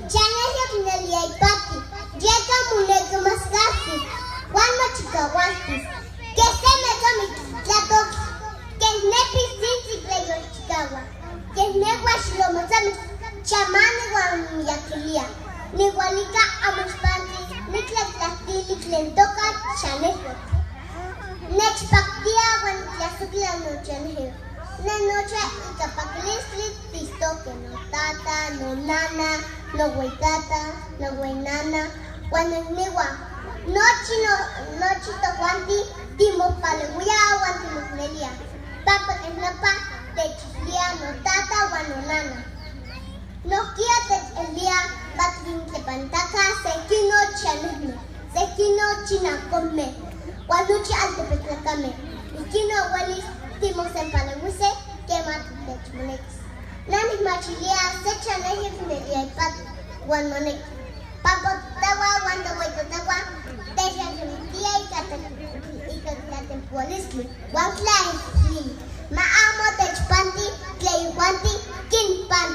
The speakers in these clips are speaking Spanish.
Chanelio Kinelia y Pati, llega Muneco Mascati, Juan Machicahuastis, que se me come Tlatox, que es Nepi Cinti Cleyo Chicagua, que es Neguashlo Mazami, Chamane Guamiaquilia, Nigualica Amuspanti, Niclatlatili Clentoca, Chanelio. Nexpactia Guantlasucla Nochaneo. La noche y capaclistli tistoque, no tata, no nana, no huitata, no huinana, cuando es nigua. Nochi to guanti, timos paleguya, guantimos nelia. Papa que napa, te chiflia, no tata, guano nana. No quíate el día, batin que pantaca, se quino chanusme, se quino china come, guanuchi alte petlacame, y quino huelis. Timos en Palamuise, que matutech monex. Nanis machilia, se chanello Kinelia y Pat, Juan Monex. Papo tawa, Wanda Waitotagua, Teja Remitia y Catatempualisli, Juan Klein, Maamo Techpanti, Clay Wanti, Kin Pan.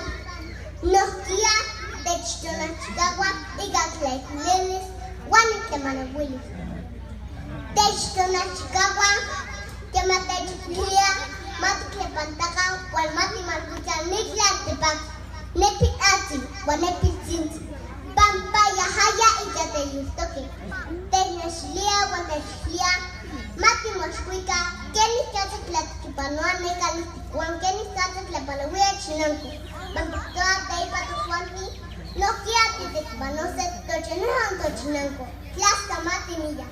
Nokia, Techtonachigagua, y Gatlay Lelis, Juan Temana Willis. Techtonachigagua, que mate chiflia, mate clepantaka, cual mati margucha, nikla tepak, nepi ati, nepi zinti, pampa yahaya y yate yustoke, technashlia, wanashlia, mati moshwika, kenis kata klatipanoa negalistikwan, kenis kata klapalawia chinanko, mampuktoa taipa tukwanti, nokia titekbanose, tochenuhan tochinanko, klaska mati milla.